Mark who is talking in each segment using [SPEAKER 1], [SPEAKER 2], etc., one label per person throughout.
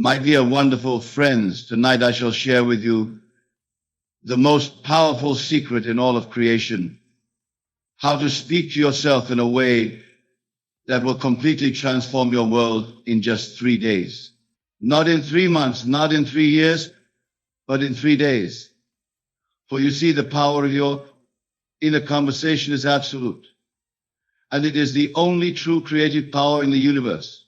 [SPEAKER 1] My dear wonderful friends, tonight I shall share with you the most powerful secret in all of creation, how to speak to yourself in a way that will completely transform your world in just 3 days. Not in 3 months, not in 3 years, but in 3 days. For you see, the power of your inner conversation is absolute, and it is the only true creative power in the universe.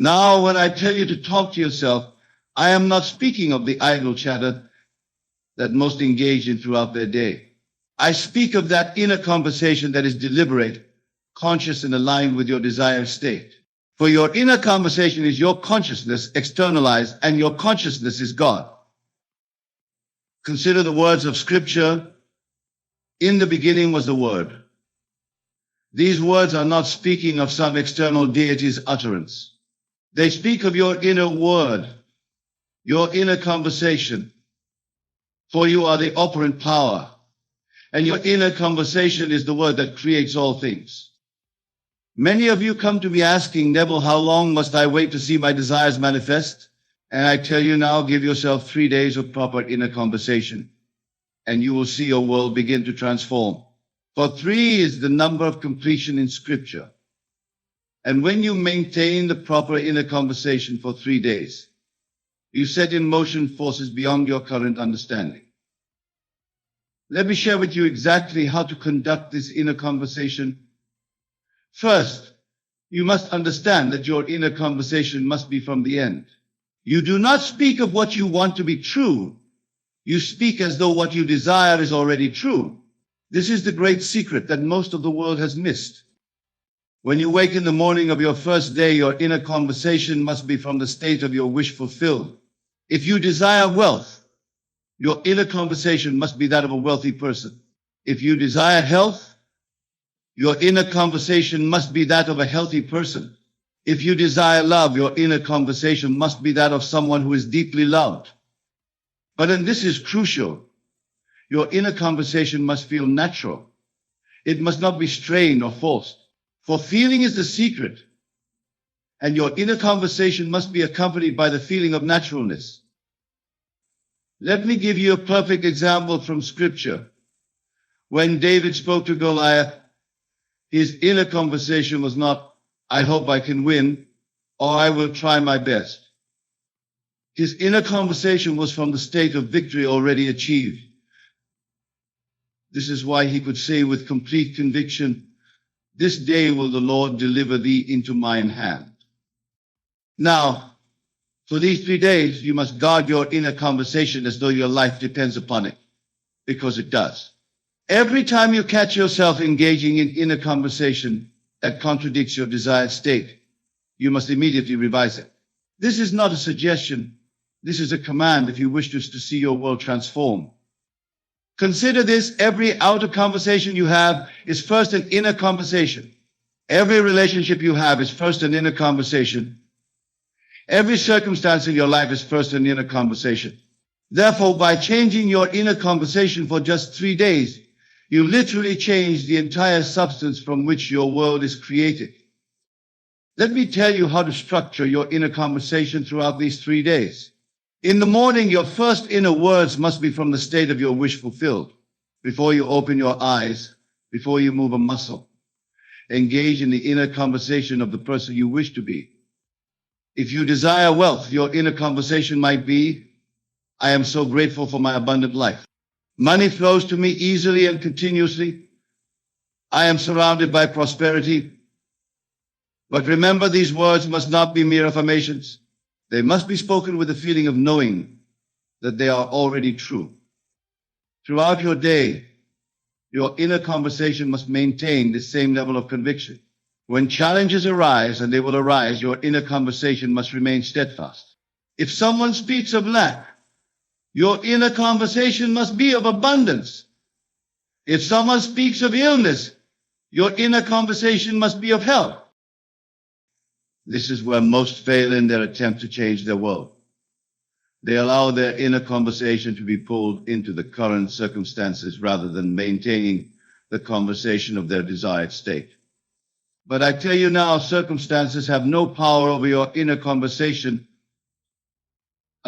[SPEAKER 1] Now, when I tell you to talk to yourself, I am not speaking of the idle chatter that most engage in throughout their day. I speak of that inner conversation that is deliberate, conscious, and aligned with your desired state. For your inner conversation is your consciousness externalized, and your consciousness is God. Consider the words of Scripture. In the beginning was the Word. These words are not speaking of some external deity's utterance. They speak of your inner word, your inner conversation. For you are the operant power, and your inner conversation is the word that creates all things. Many of you come to me asking, Neville, how long must I wait to see my desires manifest? And I tell you now, give yourself 3 days of proper inner conversation, and you will see your world begin to transform. For 3 is the number of completion in Scripture. And when you maintain the proper inner conversation for 3 days, you set in motion forces beyond your current understanding. Let me share with you exactly how to conduct this inner conversation. First, you must understand that your inner conversation must be from the end. You do not speak of what you want to be true. You speak as though what you desire is already true. This is the great secret that most of the world has missed. When you wake in the morning of your first day, your inner conversation must be from the state of your wish fulfilled. If you desire wealth, your inner conversation must be that of a wealthy person. If you desire health, your inner conversation must be that of a healthy person. If you desire love, your inner conversation must be that of someone who is deeply loved. But, and this is crucial, your inner conversation must feel natural. It must not be strained or forced. For feeling is the secret, and your inner conversation must be accompanied by the feeling of naturalness. Let me give you a perfect example from Scripture. When David spoke to Goliath, his inner conversation was not, I hope I can win, or I will try my best. His inner conversation was from the state of victory already achieved. This is why he could say with complete conviction, this day will the Lord deliver thee into mine hand. Now, for these 3 days, you must guard your inner conversation as though your life depends upon it, because it does. Every time you catch yourself engaging in inner conversation that contradicts your desired state, you must immediately revise it. This is not a suggestion. This is a command if you wish to see your world transform. Consider this: every outer conversation you have is first an inner conversation. Every relationship you have is first an inner conversation. Every circumstance in your life is first an inner conversation. Therefore, by changing your inner conversation for just 3 days, you literally change the entire substance from which your world is created. Let me tell you how to structure your inner conversation throughout these 3 days. In the morning, your first inner words must be from the state of your wish fulfilled. Before you open your eyes, before you move a muscle, engage in the inner conversation of the person you wish to be. If you desire wealth, your inner conversation might be, I am so grateful for my abundant life. Money flows to me easily and continuously. I am surrounded by prosperity. But remember, these words must not be mere affirmations. They must be spoken with a feeling of knowing that they are already true. Throughout your day, your inner conversation must maintain the same level of conviction. When challenges arise, and they will arise, your inner conversation must remain steadfast. If someone speaks of lack, your inner conversation must be of abundance. If someone speaks of illness, your inner conversation must be of health. This is where most fail in their attempt to change their world. They allow their inner conversation to be pulled into the current circumstances rather than maintaining the conversation of their desired state. But I tell you now, circumstances have no power over your inner conversation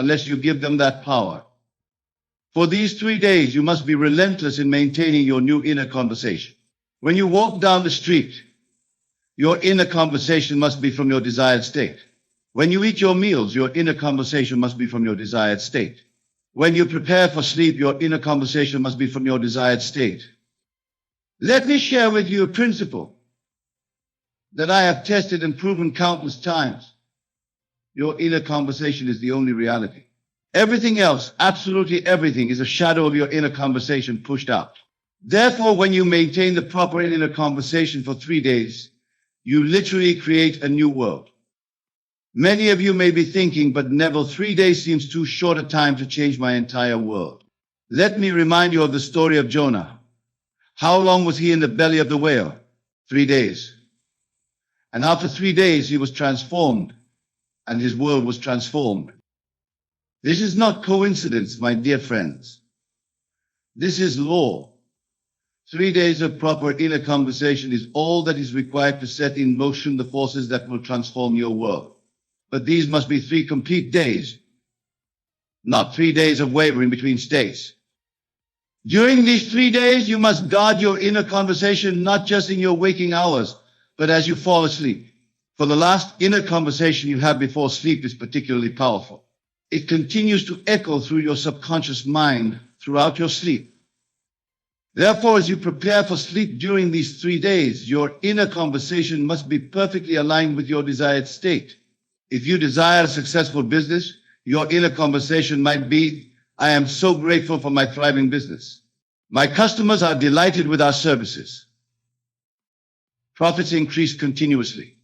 [SPEAKER 1] unless you give them that power. For these 3 days, you must be relentless in maintaining your new inner conversation. When you walk down the street, your inner conversation must be from your desired state. When you eat your meals, your inner conversation must be from your desired state. When you prepare for sleep, your inner conversation must be from your desired state. Let me share with you a principle that I have tested and proven countless times. Your inner conversation is the only reality. Everything else, absolutely everything, is a shadow of your inner conversation pushed out. Therefore, when you maintain the proper inner conversation for 3 days, you literally create a new world. Many of you may be thinking, but Neville, 3 days seems too short a time to change my entire world. Let me remind you of the story of Jonah. How long was he in the belly of the whale? 3 days. And after 3 days, he was transformed, and his world was transformed. This is not coincidence, my dear friends. This is law. 3 days of proper inner conversation is all that is required to set in motion the forces that will transform your world. But these must be 3 complete days, not 3 days of wavering between states. During these 3 days, you must guard your inner conversation, not just in your waking hours, but as you fall asleep. For the last inner conversation you have before sleep is particularly powerful. It continues to echo through your subconscious mind throughout your sleep. Therefore, as you prepare for sleep during these 3 days, your inner conversation must be perfectly aligned with your desired state. If you desire a successful business, your inner conversation might be, I am so grateful for my thriving business. My customers are delighted with our services. Profits increase continuously.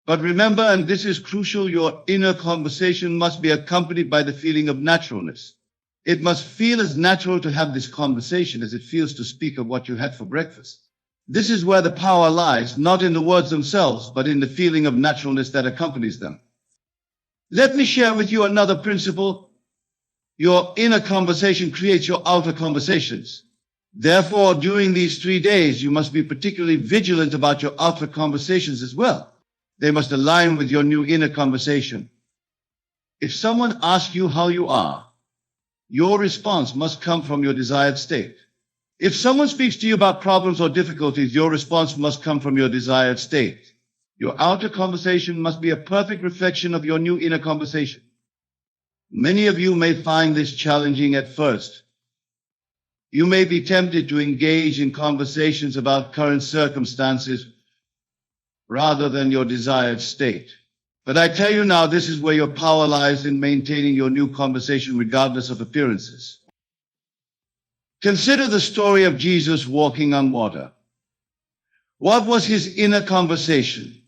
[SPEAKER 1] But remember, and this is crucial, your inner conversation must be accompanied by the feeling of naturalness. It must feel as natural to have this conversation as it feels to speak of what you had for breakfast. This is where the power lies, not in the words themselves, but in the feeling of naturalness that accompanies them. Let me share with you another principle. Your inner conversation creates your outer conversations. Therefore, during these 3 days, you must be particularly vigilant about your outer conversations as well. They must align with your new inner conversation. If someone asks you how you are, your response must come from your desired state. If someone speaks to you about problems or difficulties, your response must come from your desired state. Your outer conversation must be a perfect reflection of your new inner conversation. Many of you may find this challenging at first. You may be tempted to engage in conversations about current circumstances rather than your desired state. But I tell you now, this is where your power lies, in maintaining your new conversation regardless of appearances. Consider the story of Jesus walking on water. What was his inner conversation?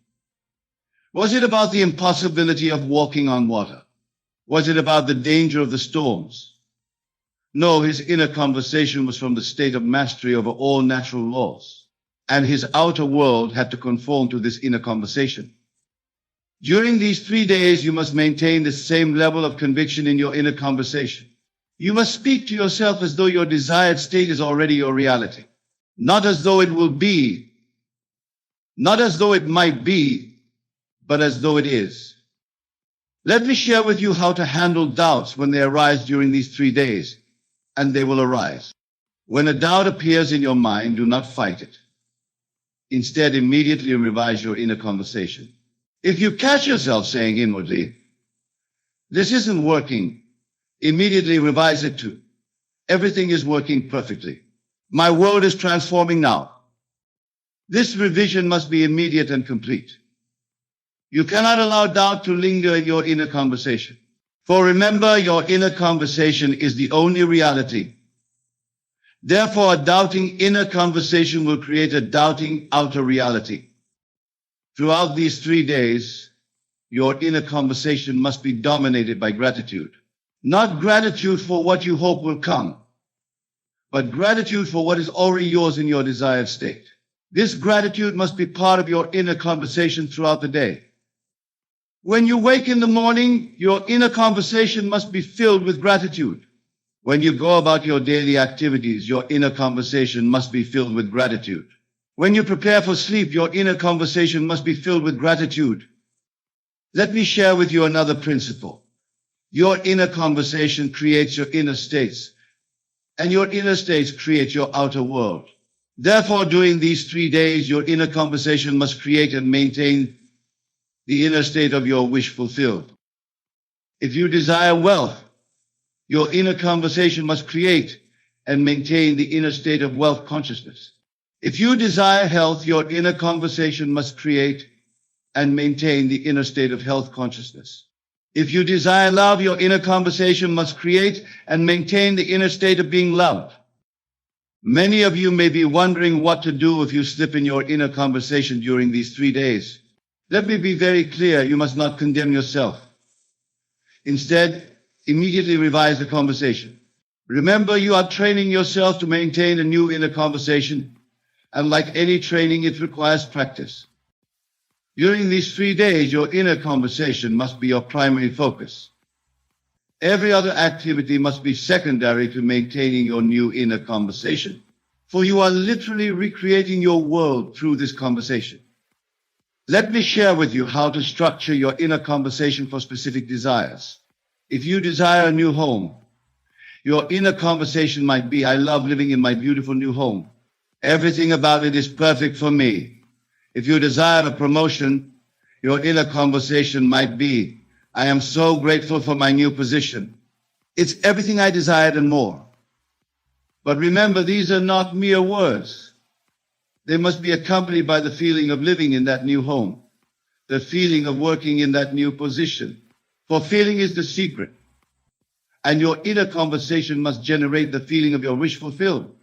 [SPEAKER 1] Was it about the impossibility of walking on water? Was it about the danger of the storms? No, his inner conversation was from the state of mastery over all natural laws, and his outer world had to conform to this inner conversation. During these 3 days, you must maintain the same level of conviction in your inner conversation. You must speak to yourself as though your desired state is already your reality, not as though it will be, not as though it might be, but as though it is. Let me share with you how to handle doubts when they arise during these 3 days, and they will arise. When a doubt appears in your mind, do not fight it. Instead, immediately revise your inner conversation. If you catch yourself saying inwardly, this isn't working, immediately revise it to, everything is working perfectly. My world is transforming now. This revision must be immediate and complete. You cannot allow doubt to linger in your inner conversation. For remember, your inner conversation is the only reality. Therefore, a doubting inner conversation will create a doubting outer reality. Throughout these 3 days, your inner conversation must be dominated by gratitude. Not gratitude for what you hope will come, but gratitude for what is already yours in your desired state. This gratitude must be part of your inner conversation throughout the day. When you wake in the morning, your inner conversation must be filled with gratitude. When you go about your daily activities, your inner conversation must be filled with gratitude. When you prepare for sleep, your inner conversation must be filled with gratitude. Let me share with you another principle. Your inner conversation creates your inner states, and your inner states create your outer world. Therefore, during these 3 days, your inner conversation must create and maintain the inner state of your wish fulfilled. If you desire wealth, your inner conversation must create and maintain the inner state of wealth consciousness. If you desire health, your inner conversation must create and maintain the inner state of health consciousness. If you desire love, your inner conversation must create and maintain the inner state of being loved. Many of you may be wondering what to do if you slip in your inner conversation during these 3 days. Let me be very clear, you must not condemn yourself. Instead, immediately revise the conversation. Remember, you are training yourself to maintain a new inner conversation, and like any training, it requires practice. During these 3 days, your inner conversation must be your primary focus. Every other activity must be secondary to maintaining your new inner conversation, for you are literally recreating your world through this conversation. Let me share with you how to structure your inner conversation for specific desires. If you desire a new home, your inner conversation might be, I love living in my beautiful new home. Everything about it is perfect for me. If you desire a promotion, your inner conversation might be, I am so grateful for my new position. It's everything I desired and more. But remember, these are not mere words. They must be accompanied by the feeling of living in that new home, the feeling of working in that new position. For feeling is the secret. And your inner conversation must generate the feeling of your wish fulfilled.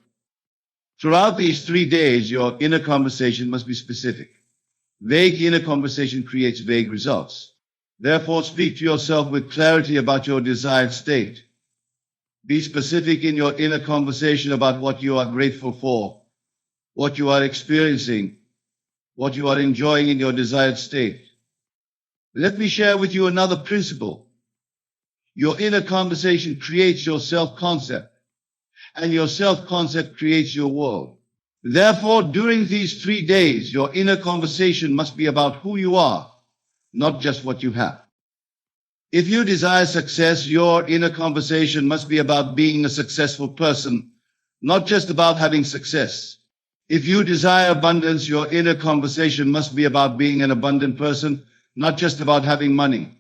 [SPEAKER 1] Throughout these 3 days, your inner conversation must be specific. Vague inner conversation creates vague results. Therefore, speak to yourself with clarity about your desired state. Be specific in your inner conversation about what you are grateful for, what you are experiencing, what you are enjoying in your desired state. Let me share with you another principle. Your inner conversation creates your self-concept, and your self-concept creates your world. Therefore, during these 3 days, your inner conversation must be about who you are, not just what you have. If you desire success, your inner conversation must be about being a successful person, not just about having success. If you desire abundance, your inner conversation must be about being an abundant person, not just about having money.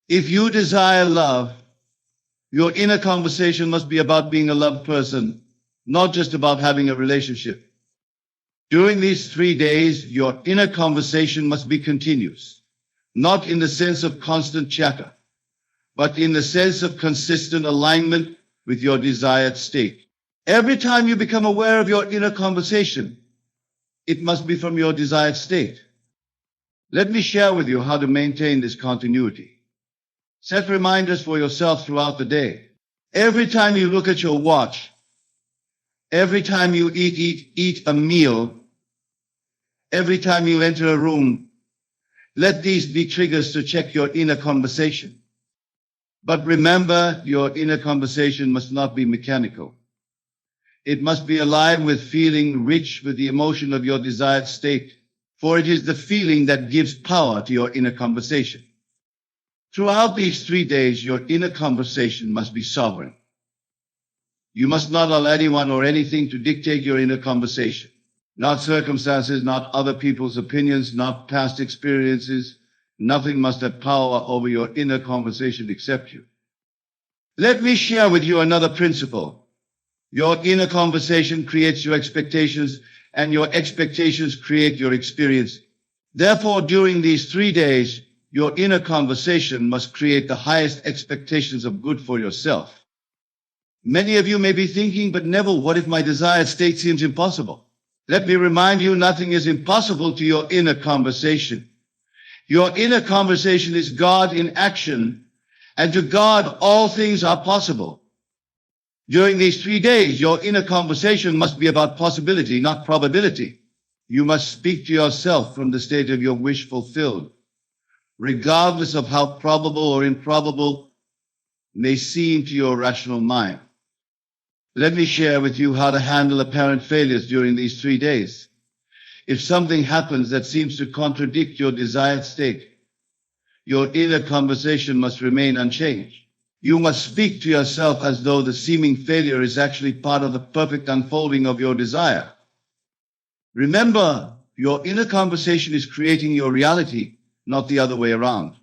[SPEAKER 1] If you desire love, your inner conversation must be about being a loved person, not just about having a relationship. During these 3 days, your inner conversation must be continuous, not in the sense of constant chatter, but in the sense of consistent alignment with your desired state. Every time you become aware of your inner conversation, it must be from your desired state. Let me share with you how to maintain this continuity. Set reminders for yourself throughout the day. Every time you look at your watch, every time you eat a meal, every time you enter a room, let these be triggers to check your inner conversation. But remember, your inner conversation must not be mechanical. It must be alive with feeling, rich with the emotion of your desired state, for it is the feeling that gives power to your inner conversation. Throughout these 3 days, your inner conversation must be sovereign. You must not allow anyone or anything to dictate your inner conversation. Not circumstances, not other people's opinions, not past experiences. Nothing must have power over your inner conversation except you. Let me share with you another principle. Your inner conversation creates your expectations, and your expectations create your experience. Therefore, during these 3 days, your inner conversation must create the highest expectations of good for yourself. Many of you may be thinking, but Neville, what if my desired state seems impossible? Let me remind you, nothing is impossible to your inner conversation. Your inner conversation is God in action, and to God all things are possible. During these 3 days, your inner conversation must be about possibility, not probability. You must speak to yourself from the state of your wish fulfilled, regardless of how probable or improbable may seem to your rational mind. Let me share with you how to handle apparent failures during these 3 days. If something happens that seems to contradict your desired state, your inner conversation must remain unchanged. You must speak to yourself as though the seeming failure is actually part of the perfect unfolding of your desire. Remember, your inner conversation is creating your reality, not the other way around.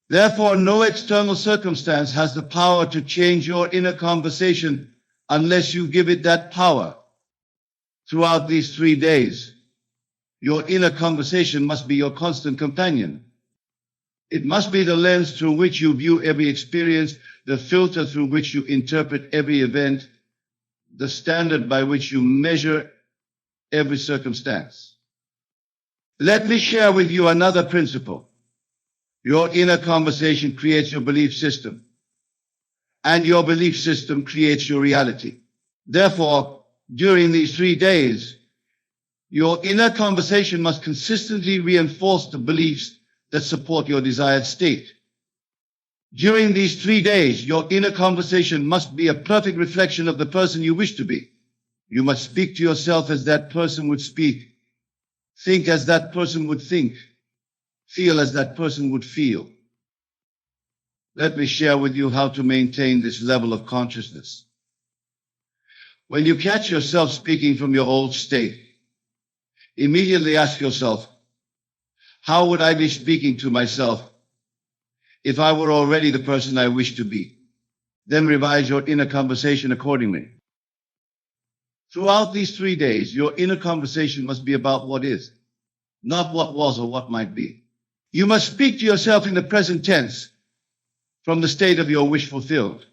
[SPEAKER 1] Therefore, no external circumstance has the power to change your inner conversation unless you give it that power. Throughout these 3 days, your inner conversation must be your constant companion. It must be the lens through which you view every experience, the filter through which you interpret every event, the standard by which you measure every circumstance. Let me share with you another principle. Your inner conversation creates your belief system, and your belief system creates your reality. Therefore, during these 3 days, your inner conversation must consistently reinforce the beliefs that support your desired state. During these 3 days, your inner conversation must be a perfect reflection of the person you wish to be. You must speak to yourself as that person would speak, think as that person would think, feel as that person would feel. Let me share with you how to maintain this level of consciousness. When you catch yourself speaking from your old state, immediately ask yourself, how would I be speaking to myself if I were already the person I wish to be? Then revise your inner conversation accordingly. Throughout these 3 days, your inner conversation must be about what is, not what was or what might be. You must speak to yourself in the present tense from the state of your wish fulfilled.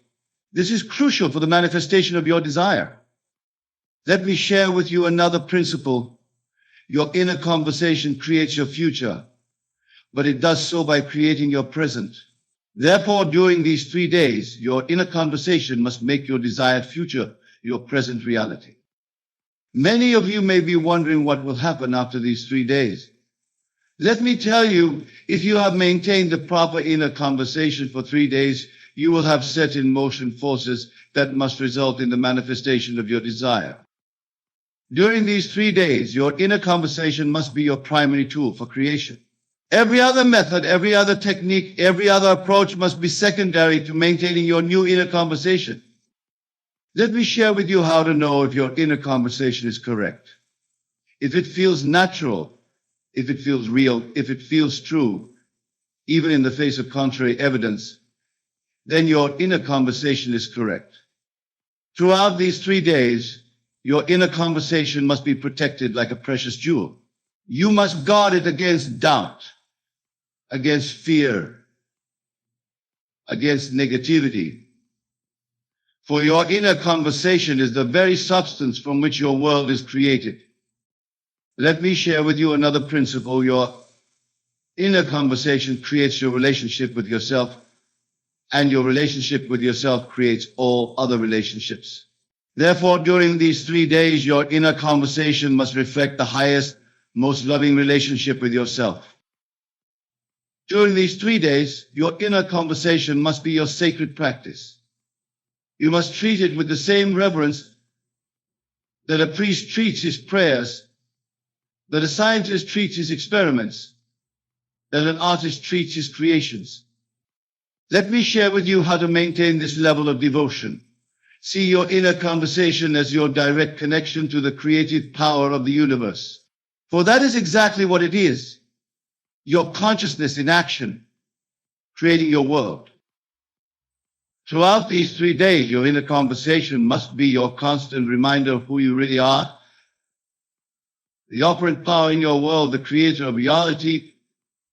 [SPEAKER 1] This is crucial for the manifestation of your desire. Let me share with you another principle. Your inner conversation creates your future, but it does so by creating your present. Therefore, during these 3 days, your inner conversation must make your desired future your present reality. Many of you may be wondering what will happen after these 3 days. Let me tell you, if you have maintained the proper inner conversation for 3 days, you will have set in motion forces that must result in the manifestation of your desire. During these 3 days, your inner conversation must be your primary tool for creation. Every other method, every other technique, every other approach must be secondary to maintaining your new inner conversation. Let me share with you how to know if your inner conversation is correct. If it feels natural, if it feels real, if it feels true, even in the face of contrary evidence, then your inner conversation is correct. Throughout these 3 days, your inner conversation must be protected like a precious jewel. You must guard it against doubt, against fear, against negativity. For your inner conversation is the very substance from which your world is created. Let me share with you another principle. Your inner conversation creates your relationship with yourself, and your relationship with yourself creates all other relationships. Therefore, during these 3 days, your inner conversation must reflect the highest, most loving relationship with yourself. During these 3 days, your inner conversation must be your sacred practice. You must treat it with the same reverence that a priest treats his prayers, that a scientist treats his experiments, that an artist treats his creations. Let me share with you how to maintain this level of devotion. See your inner conversation as your direct connection to the creative power of the universe. For that is exactly what it is. Your consciousness in action, creating your world. Throughout these 3 days, your inner conversation must be your constant reminder of who you really are, the operant power in your world, the creator of reality,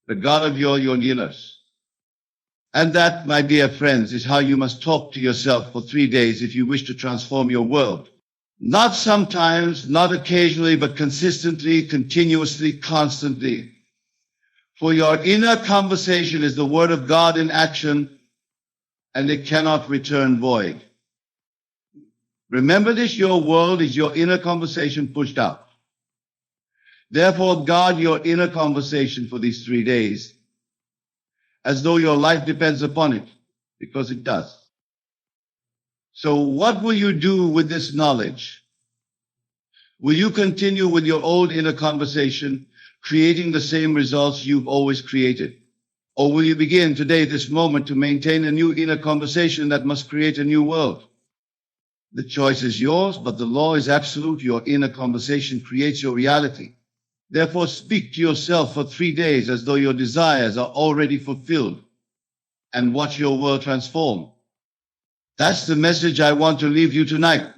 [SPEAKER 1] the God of your universe. And that, my dear friends, is how you must talk to yourself for 3 days if you wish to transform your world. Not sometimes, not occasionally, but consistently, continuously, constantly. For your inner conversation is the word of God in action, and it cannot return void. Remember this, your world is your inner conversation pushed out. Therefore, guard your inner conversation for these 3 days, as though your life depends upon it, because it does. So what will you do with this knowledge? Will you continue with your old inner conversation, creating the same results you've always created? Or will you begin today, this moment, to maintain a new inner conversation that must create a new world? The choice is yours, but the law is absolute. Your inner conversation creates your reality. Therefore, speak to yourself for 3 days as though your desires are already fulfilled, and watch your world transform. That's the message I want to leave you tonight.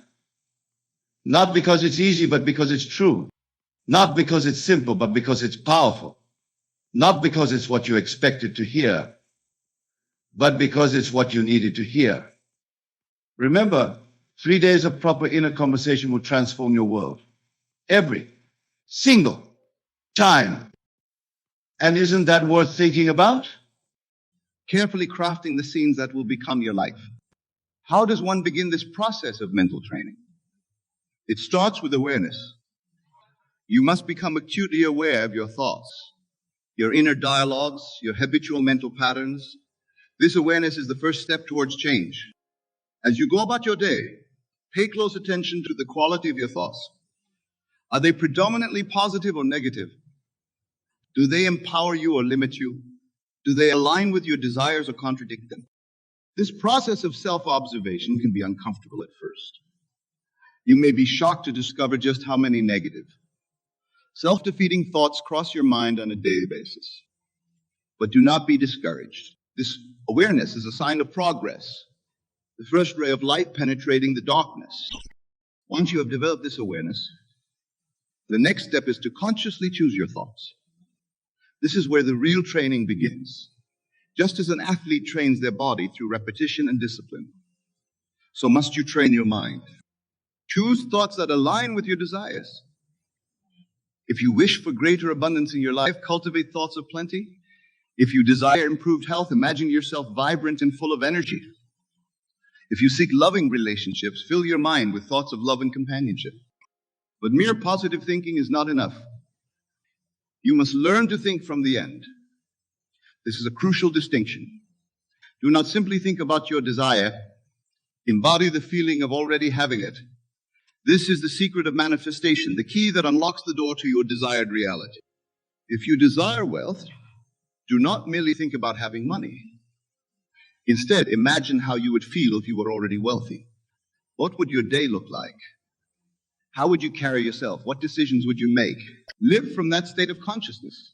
[SPEAKER 1] Not because it's easy, but because it's true. Not because it's simple, but because it's powerful. Not because it's what you expected to hear, but because it's what you needed to hear. Remember, 3 days of proper inner conversation will transform your world. Every single time. And isn't that worth thinking about?
[SPEAKER 2] Carefully crafting the scenes that will become your life. How does one begin this process of mental training? It starts with awareness. You must become acutely aware of your thoughts, your inner dialogues, your habitual mental patterns. This awareness is the first step towards change. As you go about your day, pay close attention to the quality of your thoughts. Are they predominantly positive or negative? Do they empower you or limit you? Do they align with your desires or contradict them? This process of self-observation can be uncomfortable at first. You may be shocked to discover just how many negative, self-defeating thoughts cross your mind on a daily basis. But do not be discouraged. This awareness is a sign of progress, the first ray of light penetrating the darkness. Once you have developed this awareness, the next step is to consciously choose your thoughts. This is where the real training begins. Just as an athlete trains their body through repetition and discipline, so must you train your mind. Choose thoughts that align with your desires. If you wish for greater abundance in your life, cultivate thoughts of plenty. If you desire improved health, imagine yourself vibrant and full of energy. If you seek loving relationships, fill your mind with thoughts of love and companionship. But mere positive thinking is not enough. You must learn to think from the end. This is a crucial distinction. Do not simply think about your desire. Embody the feeling of already having it. This is the secret of manifestation, the key that unlocks the door to your desired reality. If you desire wealth, do not merely think about having money. Instead, imagine how you would feel if you were already wealthy. What would your day look like? How would you carry yourself? What decisions would you make? Live from that state of consciousness.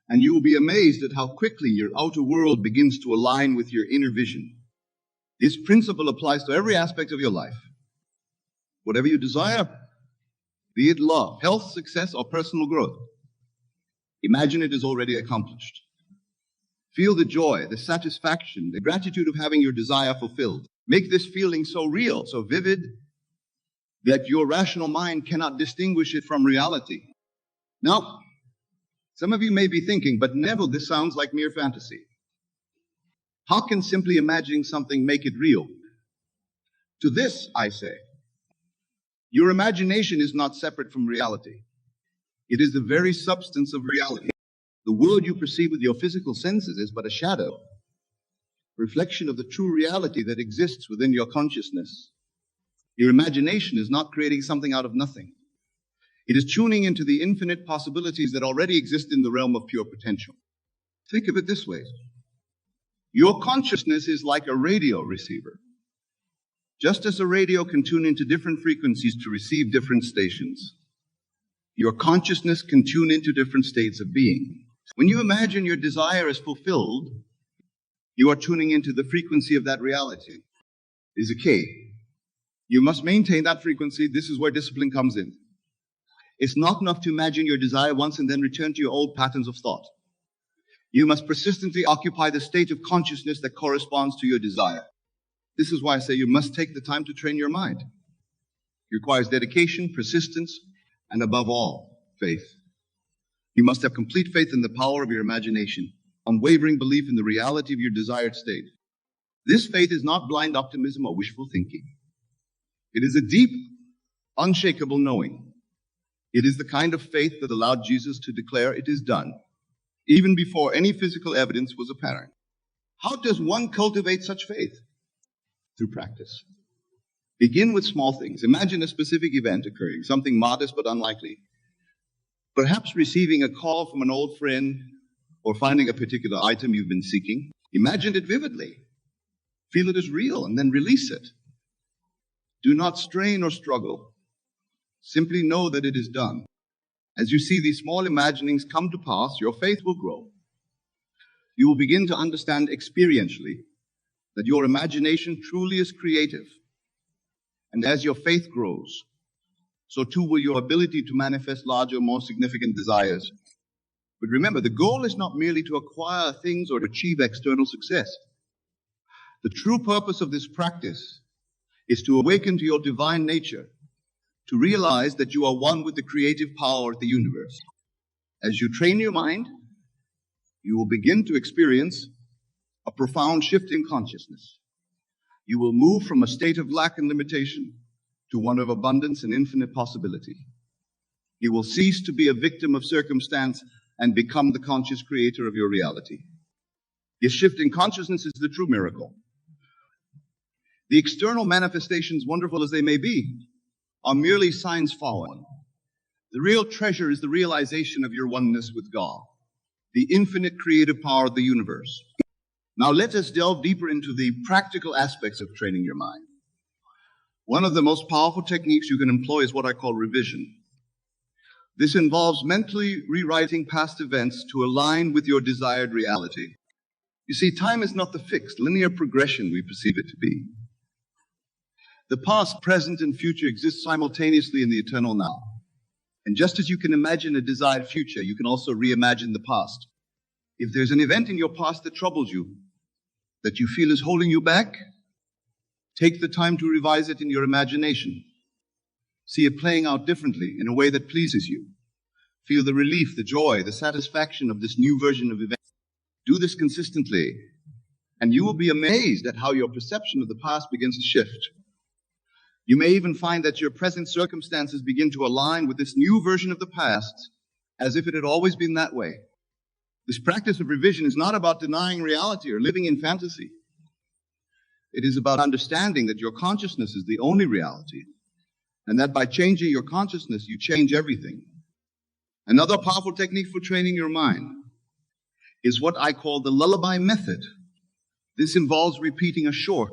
[SPEAKER 2] And you will be amazed at how quickly your outer world begins to align with your inner vision. This principle applies to every aspect of your life. Whatever you desire, be it love, health, success, or personal growth, imagine it is already accomplished. Feel the joy, the satisfaction, the gratitude of having your desire fulfilled. Make this feeling so real, so vivid, that your rational mind cannot distinguish it from reality. Now, some of you may be thinking, but Neville, this sounds like mere fantasy. How can simply imagining something make it real? To this, I say, your imagination is not separate from reality. It is the very substance of reality. The world you perceive with your physical senses is but a shadow, reflection of the true reality that exists within your consciousness. Your imagination is not creating something out of nothing. It is tuning into the infinite possibilities that already exist in the realm of pure potential. Think of it this way. Your consciousness is like a radio receiver. Just as a radio can tune into different frequencies to receive different stations, your consciousness can tune into different states of being. When you imagine your desire is fulfilled, you are tuning into the frequency of that reality. It is a key. You must maintain that frequency. This is where discipline comes in. It's not enough to imagine your desire once and then return to your old patterns of thought. You must persistently occupy the state of consciousness that corresponds to your desire. This is why I say you must take the time to train your mind. It requires dedication, persistence, and above all, faith. You must have complete faith in the power of your imagination, unwavering belief in the reality of your desired state. This faith is not blind optimism or wishful thinking. It is a deep, unshakable knowing. It is the kind of faith that allowed Jesus to declare it is done, even before any physical evidence was apparent. How does one cultivate such faith? Through practice. Begin with small things. Imagine a specific event occurring, something modest but unlikely. Perhaps receiving a call from an old friend or finding a particular item you've been seeking, imagine it vividly. Feel it as real and then release it. Do not strain or struggle. Simply know that it is done. As you see these small imaginings come to pass, your faith will grow. You will begin to understand experientially that your imagination truly is creative. And as your faith grows, so too will your ability to manifest larger, more significant desires. But remember, the goal is not merely to acquire things or to achieve external success. The true purpose of this practice is to awaken to your divine nature, to realize that you are one with the creative power of the universe. As you train your mind, you will begin to experience a profound shift in consciousness. You will move from a state of lack and limitation to one of abundance and infinite possibility. You will cease to be a victim of circumstance and become the conscious creator of your reality. This shift in consciousness is the true miracle. The external manifestations, wonderful as they may be, are merely signs following. The real treasure is the realization of your oneness with God, the infinite creative power of the universe. Now let us delve deeper into the practical aspects of training your mind. One of the most powerful techniques you can employ is what I call revision. This involves mentally rewriting past events to align with your desired reality. You see, time is not the fixed, linear progression we perceive it to be. The past, present, and future exist simultaneously in the eternal now. And just as you can imagine a desired future, you can also reimagine the past. If there's an event in your past that troubles you, that you feel is holding you back, take the time to revise it in your imagination. See it playing out differently in a way that pleases you. Feel the relief, the joy, the satisfaction of this new version of events. Do this consistently, and you will be amazed at how your perception of the past begins to shift. You may even find that your present circumstances begin to align with this new version of the past, as if it had always been that way. This practice of revision is not about denying reality or living in fantasy. It is about understanding that your consciousness is the only reality, and that by changing your consciousness, you change everything. Another powerful technique for training your mind is what I call the lullaby method. This involves repeating a short,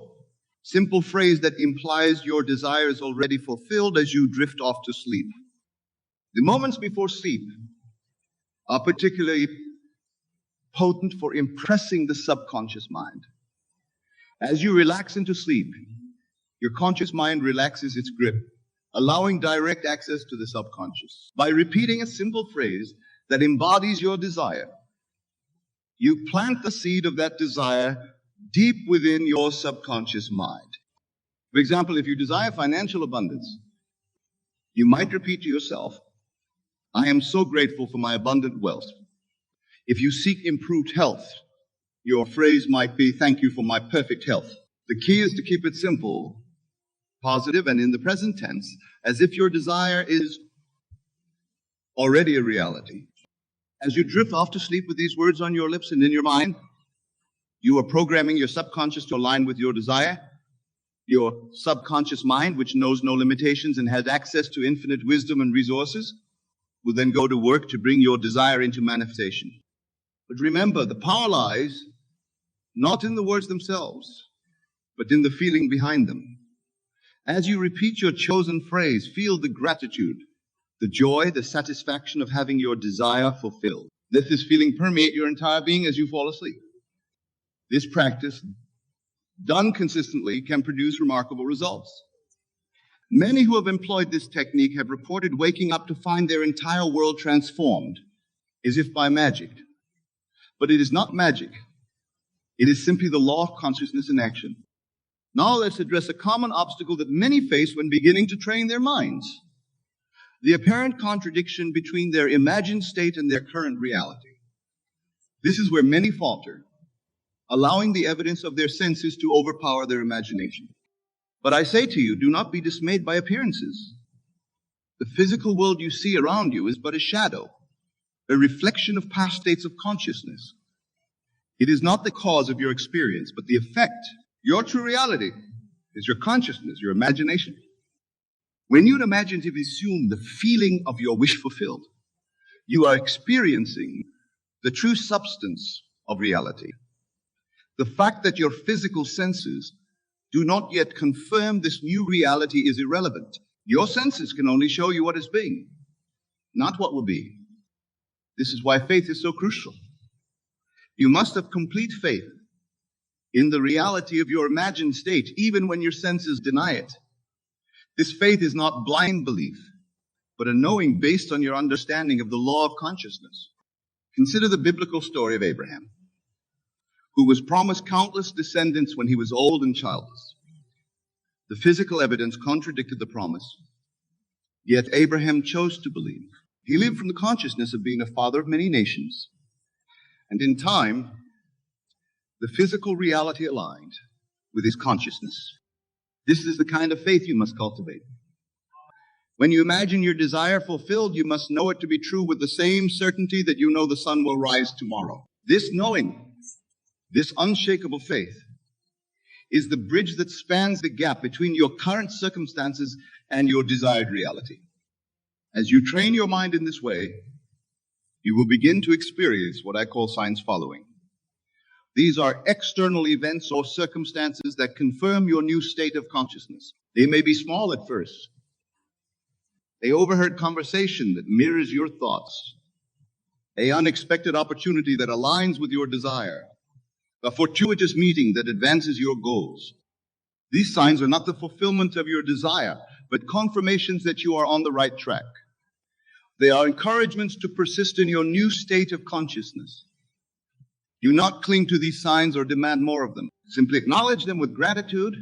[SPEAKER 2] simple phrase that implies your desire is already fulfilled as you drift off to sleep. The moments before sleep are particularly potent for impressing the subconscious mind. As you relax into sleep, your conscious mind relaxes its grip, allowing direct access to the subconscious. By repeating a simple phrase that embodies your desire, you plant the seed of that desire deep within your subconscious mind. For example, if you desire financial abundance, you might repeat to yourself, I am so grateful for my abundant wealth. If you seek improved health, your phrase might be, thank you for my perfect health. The key is to keep it simple, positive, and in the present tense, as if your desire is already a reality. As you drift off to sleep with these words on your lips and in your mind, you are programming your subconscious to align with your desire. Your subconscious mind, which knows no limitations and has access to infinite wisdom and resources, will then go to work to bring your desire into manifestation. But remember, the power lies not in the words themselves, but in the feeling behind them. As you repeat your chosen phrase, feel the gratitude, the joy, the satisfaction of having your desire fulfilled. Let this feeling permeate your entire being as you fall asleep. This practice, done consistently, can produce remarkable results. Many who have employed this technique have reported waking up to find their entire world transformed, as if by magic. But it is not magic. It is simply the law of consciousness in action. Now let's address a common obstacle that many face when beginning to train their minds: the apparent contradiction between their imagined state and their current reality. This is where many falter, allowing the evidence of their senses to overpower their imagination. But I say to you, do not be dismayed by appearances. The physical world you see around you is but a shadow, a reflection of past states of consciousness. It is not the cause of your experience, but the effect. Your true reality is your consciousness, your imagination. When you imaginatively assume the feeling of your wish fulfilled, you are experiencing the true substance of reality. The fact that your physical senses do not yet confirm this new reality is irrelevant. Your senses can only show you what is being, not what will be. This is why faith is so crucial. You must have complete faith in the reality of your imagined state, even when your senses deny it. This faith is not blind belief, but a knowing based on your understanding of the law of consciousness. Consider the biblical story of Abraham, who was promised countless descendants when he was old and childless. The physical evidence contradicted the promise, yet Abraham chose to believe. He lived from the consciousness of being a father of many nations, and in time, the physical reality aligned with his consciousness. This is the kind of faith you must cultivate. When you imagine your desire fulfilled, you must know it to be true with the same certainty that you know the sun will rise tomorrow. This knowing, this unshakable faith, is the bridge that spans the gap between your current circumstances and your desired reality. As you train your mind in this way, you will begin to experience what I call signs following. These are external events or circumstances that confirm your new state of consciousness. They may be small at first. A overheard conversation that mirrors your thoughts, an unexpected opportunity that aligns with your desire, a fortuitous meeting that advances your goals. These signs are not the fulfillment of your desire, but confirmations that you are on the right track. They are encouragements to persist in your new state of consciousness. Do not cling to these signs or demand more of them. Simply acknowledge them with gratitude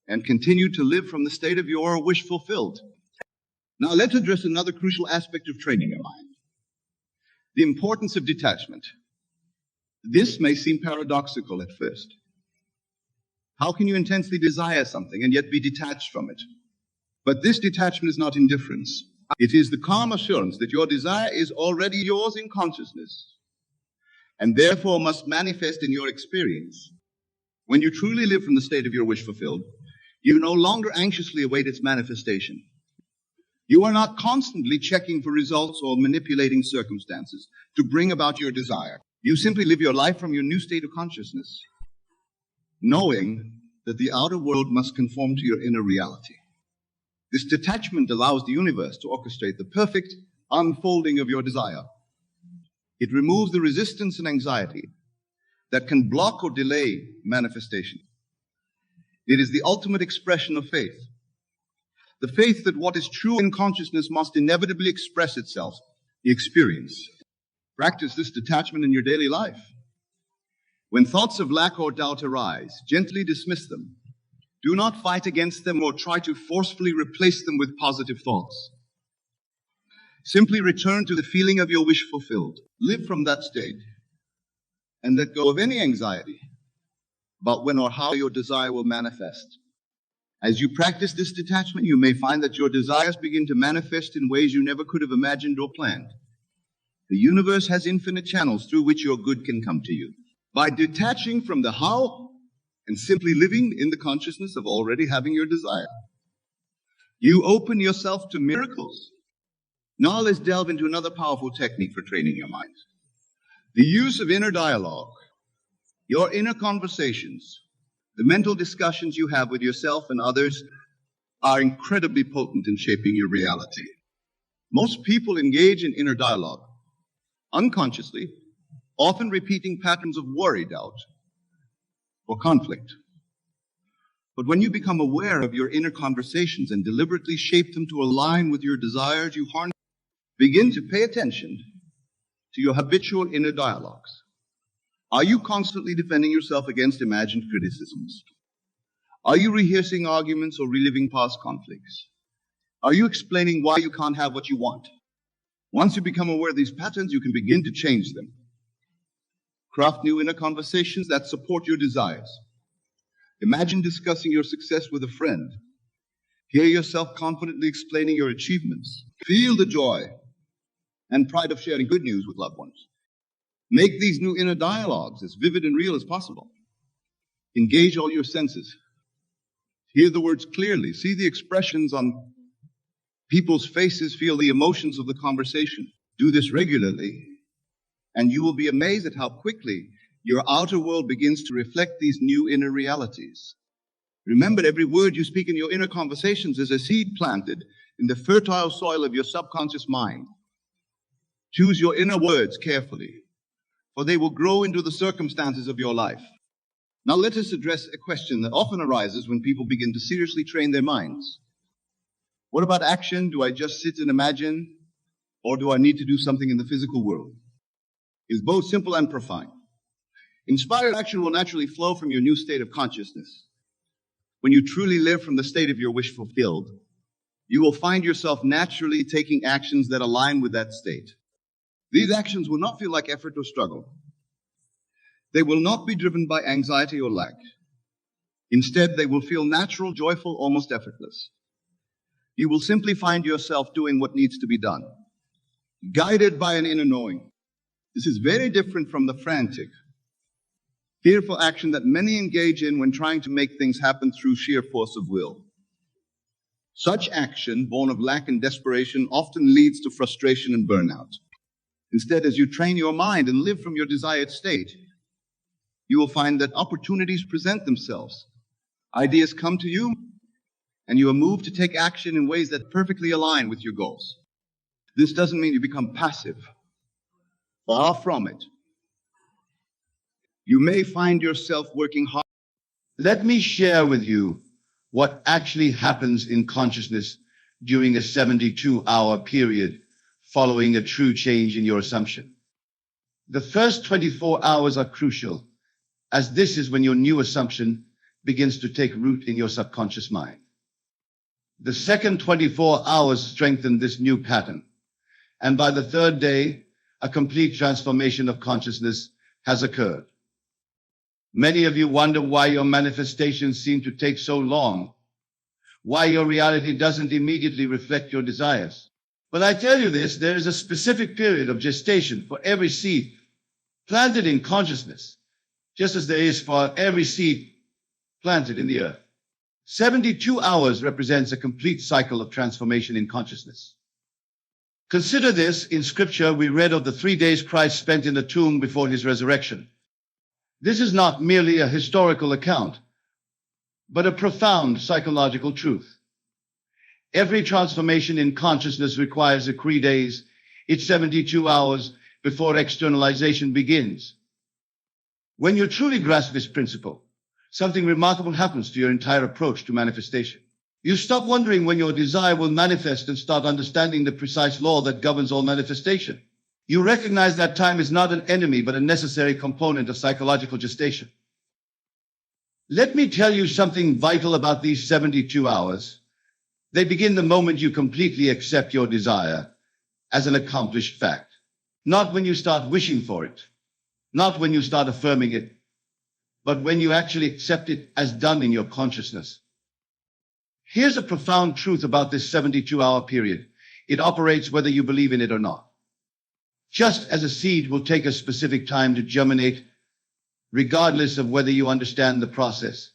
[SPEAKER 2] and continue to live from the state of your wish fulfilled. Now let's address another crucial aspect of training your mind: the importance of detachment. This may seem paradoxical at first. How can you intensely desire something and yet be detached from it? But this detachment is not indifference. It is the calm assurance that your desire is already yours in consciousness, and therefore must manifest in your experience. When you truly live from the state of your wish fulfilled, you no longer anxiously await its manifestation. You are not constantly checking for results or manipulating circumstances to bring about your desire. You simply live your life from your new state of consciousness, knowing that the outer world must conform to your inner reality. This detachment allows the universe to orchestrate the perfect unfolding of your desire. It removes the resistance and anxiety that can block or delay manifestation. It is the ultimate expression of faith. The faith that what is true in consciousness must inevitably express itself, the experience. Practice this detachment in your daily life. When thoughts of lack or doubt arise, gently dismiss them. Do not fight against them or try to forcefully replace them with positive thoughts. Simply return to the feeling of your wish fulfilled. Live from that state and let go of any anxiety about when or how your desire will manifest. As you practice this detachment, you may find that your desires begin to manifest in ways you never could have imagined or planned. The universe has infinite channels through which your good can come to you. By detaching from the how and simply living in the consciousness of already having your desire, you open yourself to miracles. Now let's delve into another powerful technique for training your mind: the use of inner dialogue, your inner conversations. The mental discussions you have with yourself and others are incredibly potent in shaping your reality. Most people engage in inner dialogue unconsciously, often repeating patterns of worry, doubt, or conflict. But when you become aware of your inner conversations and deliberately shape them to align with your desires, you begin to pay attention to your habitual inner dialogues. Are you constantly defending yourself against imagined criticisms? Are you rehearsing arguments or reliving past conflicts? Are you explaining why you can't have what you want? Once you become aware of these patterns, you can begin to change them. Craft new inner conversations that support your desires. Imagine discussing your success with a friend. Hear yourself confidently explaining your achievements. Feel the joy and pride of sharing good news with loved ones. Make these new inner dialogues as vivid and real as possible. Engage all your senses. Hear the words clearly. See the expressions on people's faces. Feel the emotions of the conversation. Do this regularly, And you will be amazed at how quickly your outer world begins to reflect these new inner realities. Remember, every word you speak in your inner conversations is a seed planted in the fertile soil of your subconscious mind. Choose your inner words carefully, for they will grow into the circumstances of your life. Now let us address a question that often arises when people begin to seriously train their minds. What about action? Do I just sit and imagine, or do I need to do something in the physical world? It's both simple and profound. Inspired action will naturally flow from your new state of consciousness. When you truly live from the state of your wish fulfilled, you will find yourself naturally taking actions that align with that state. These actions will not feel like effort or struggle. They will not be driven by anxiety or lack. Instead, they will feel natural, joyful, almost effortless. You will simply find yourself doing what needs to be done, guided by an inner knowing. This is very different from the frantic, fearful action that many engage in when trying to make things happen through sheer force of will. Such action, born of lack and desperation, often leads to frustration and burnout. Instead, as you train your mind and live from your desired state, you will find that opportunities present themselves. Ideas come to you, and you are moved to take action in ways that perfectly align with your goals. This doesn't mean you become passive. Far from it. You may find yourself working hard.
[SPEAKER 1] Let me share with you what actually happens in consciousness during a 72-hour period following a true change in your assumption. The first 24 hours are crucial, as this is when your new assumption begins to take root in your subconscious mind. The second 24 hours strengthen this new pattern, and by the third day, a complete transformation of consciousness has occurred. Many of you wonder why your manifestations seem to take so long, why your reality doesn't immediately reflect your desires. But I tell you this, there is a specific period of gestation for every seed planted in consciousness, just as there is for every seed planted in the earth. 72 hours represents a complete cycle of transformation in consciousness. Consider this. In Scripture, we read of the 3 days Christ spent in the tomb before his resurrection. This is not merely a historical account, but a profound psychological truth. Every transformation in consciousness requires a 3 days. It's 72 hours before externalization begins. When you truly grasp this principle, something remarkable happens to your entire approach to manifestation. You stop wondering when your desire will manifest and start understanding the precise law that governs all manifestation. You recognize that time is not an enemy, but a necessary component of psychological gestation. Let me tell you something vital about these 72 hours. They begin the moment you completely accept your desire as an accomplished fact. Not when you start wishing for it, not when you start affirming it, but when you actually accept it as done in your consciousness. Here's a profound truth about this 72-hour period. It operates whether you believe in it or not. Just as a seed will take a specific time to germinate, regardless of whether you understand the process,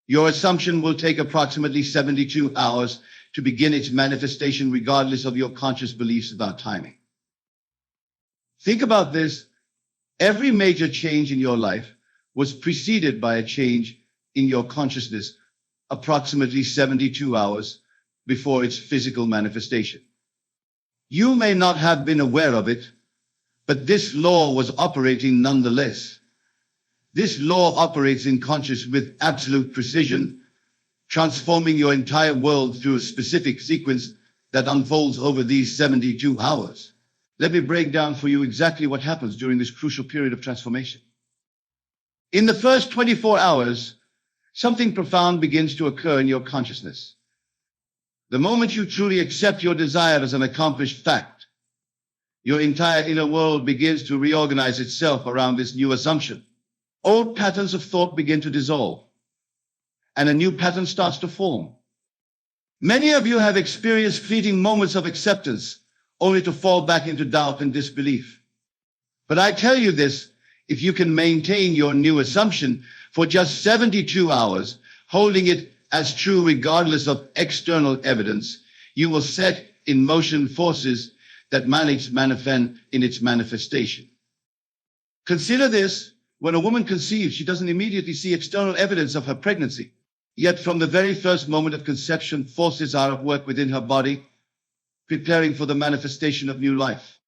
[SPEAKER 1] your assumption will take approximately 72 hours to begin its manifestation, regardless of your conscious beliefs about timing. Think about this. Every major change in your life was preceded by a change in your consciousness approximately 72 hours before its physical manifestation. You may not have been aware of it, but this law was operating nonetheless. This law operates in consciousness with absolute precision, transforming your entire world through a specific sequence that unfolds over these 72 hours. Let me break down for you exactly what happens during this crucial period of transformation. In the first 24 hours, something profound begins to occur in your consciousness. The moment you truly accept your desire as an accomplished fact, your entire inner world begins to reorganize itself around this new assumption. Old patterns of thought begin to dissolve, and a new pattern starts to form. Many of you have experienced fleeting moments of acceptance, only to fall back into doubt and disbelief. But I tell you this, if you can maintain your new assumption for just 72 hours, holding it as true regardless of external evidence, you will set in motion forces that manifest in its manifestation. Consider this: when a woman conceives, she doesn't immediately see external evidence of her pregnancy. Yet from the very first moment of conception, forces are at work within her body, preparing for the manifestation of new life.